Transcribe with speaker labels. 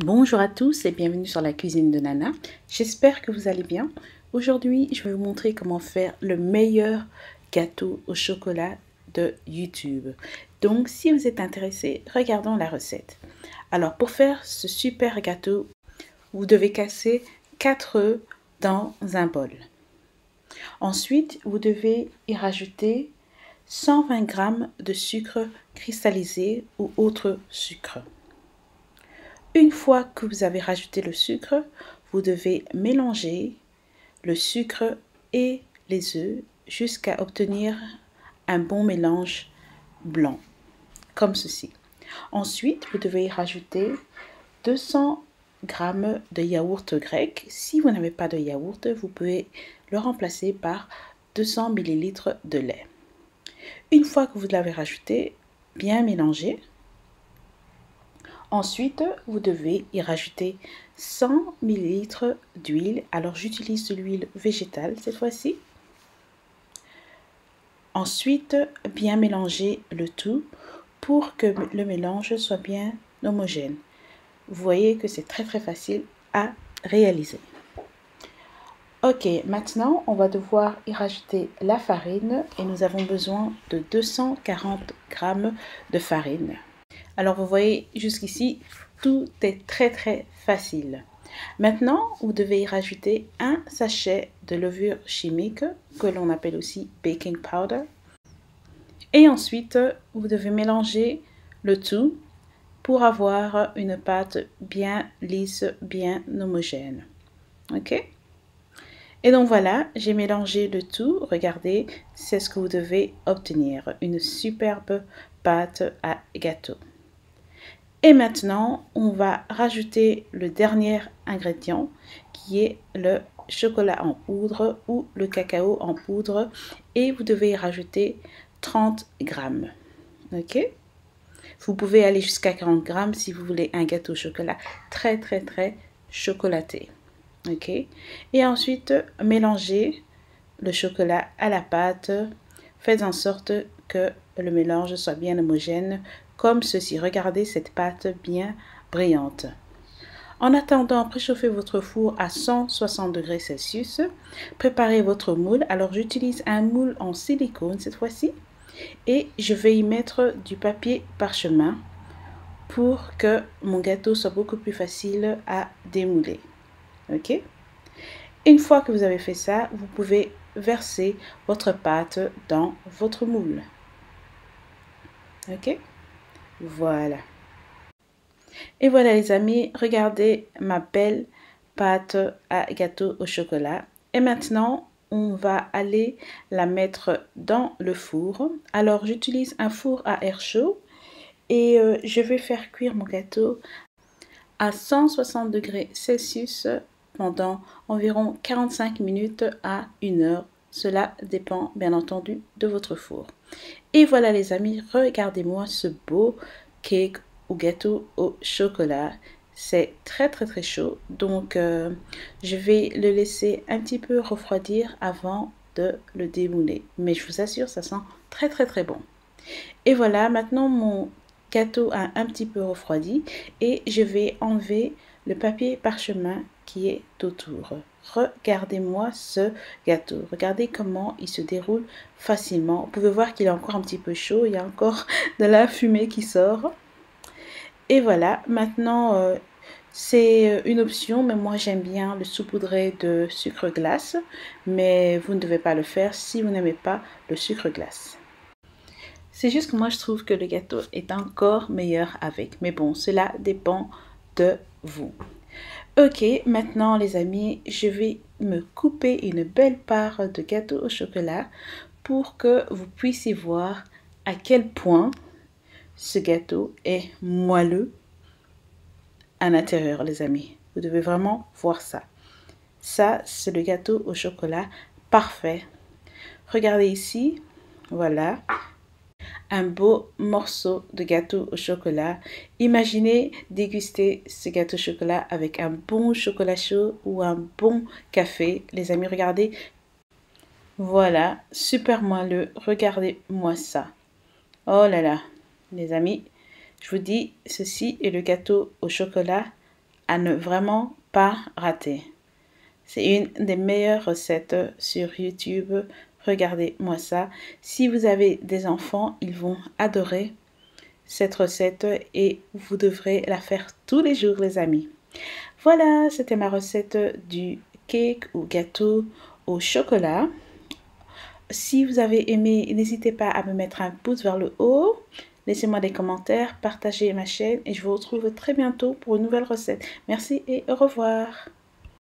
Speaker 1: Bonjour à tous et bienvenue sur la cuisine de Nana. J'espère que vous allez bien. Aujourd'hui, je vais vous montrer comment faire le meilleur gâteau au chocolat de YouTube. Donc, si vous êtes intéressé, regardons la recette. Alors, pour faire ce super gâteau, vous devez casser 4 œufs dans un bol. Ensuite, vous devez y rajouter 120 g de sucre cristallisé ou autre sucre. Une fois que vous avez rajouté le sucre, vous devez mélanger le sucre et les œufs jusqu'à obtenir un bon mélange blanc, comme ceci. Ensuite, vous devez y rajouter 200 g de yaourt grec. Si vous n'avez pas de yaourt, vous pouvez le remplacer par 200 ml de lait. Une fois que vous l'avez rajouté, bien mélanger. Ensuite, vous devez y rajouter 100 ml d'huile. Alors, j'utilise de l'huile végétale cette fois-ci. Ensuite, bien mélanger le tout pour que le mélange soit bien homogène. Vous voyez que c'est très facile à réaliser. Ok, maintenant, on va devoir y rajouter la farine et nous avons besoin de 240 g de farine. Alors, vous voyez jusqu'ici, tout est très facile. Maintenant, vous devez y rajouter un sachet de levure chimique que l'on appelle aussi baking powder. Et ensuite, vous devez mélanger le tout pour avoir une pâte bien lisse, bien homogène. Ok? Et donc voilà, j'ai mélangé le tout. Regardez, c'est ce que vous devez obtenir. Une superbe pâte à gâteau. Et maintenant, on va rajouter le dernier ingrédient qui est le chocolat en poudre ou le cacao en poudre. Et vous devez y rajouter 30 g. Ok? Vous pouvez aller jusqu'à 40 g si vous voulez un gâteau au chocolat très chocolaté. Ok? Et ensuite, mélangez le chocolat à la pâte. Faites en sorte que le mélange soit bien homogène, comme ceci. Regardez cette pâte bien brillante. En attendant, préchauffez votre four à 160 degrés Celsius. Préparez votre moule. Alors, j'utilise un moule en silicone cette fois-ci. Et je vais y mettre du papier parchemin pour que mon gâteau soit beaucoup plus facile à démouler. Ok? Une fois que vous avez fait ça, vous pouvez verser votre pâte dans votre moule. Ok? Voilà. Et voilà les amis, regardez ma belle pâte à gâteau au chocolat. Et maintenant, on va aller la mettre dans le four. Alors, j'utilise un four à air chaud et je vais faire cuire mon gâteau à 160 degrés Celsius pendant environ 45 minutes à 1 heure. Cela dépend bien entendu de votre four. Et voilà les amis, regardez-moi ce beau cake ou gâteau au chocolat. C'est très chaud, donc je vais le laisser un petit peu refroidir avant de le démouler. Mais je vous assure, ça sent très bon. Et voilà, maintenant mon gâteau a un petit peu refroidi et je vais enlever le papier parchemin qui est autour. Regardez-moi ce gâteau. Regardez comment il se déroule facilement. Vous pouvez voir qu'il est encore un petit peu chaud. Il y a encore de la fumée qui sort. Et voilà, maintenant c'est une option, mais moi j'aime bien le saupoudrer de sucre glace. Mais vous ne devez pas le faire si vous n'aimez pas le sucre glace. C'est juste que moi je trouve que le gâteau est encore meilleur avec. Mais bon, cela dépend de vous. Ok, maintenant les amis, je vais me couper une belle part de gâteau au chocolat pour que vous puissiez voir à quel point ce gâteau est moelleux à l'intérieur, les amis. Vous devez vraiment voir ça. Ça, c'est le gâteau au chocolat parfait. Regardez ici, voilà. Un beau morceau de gâteau au chocolat. Imaginez déguster ce gâteau au chocolat avec un bon chocolat chaud ou un bon café. Les amis, regardez. Voilà, super moelleux. Regardez-moi ça. Oh là là, les amis, je vous dis, ceci est le gâteau au chocolat à ne vraiment pas rater. C'est une des meilleures recettes sur YouTube. Regardez-moi ça. Si vous avez des enfants, ils vont adorer cette recette et vous devrez la faire tous les jours, les amis. Voilà, c'était ma recette du cake ou gâteau au chocolat. Si vous avez aimé, n'hésitez pas à me mettre un pouce vers le haut. Laissez-moi des commentaires, partagez ma chaîne et je vous retrouve très bientôt pour une nouvelle recette. Merci et au revoir.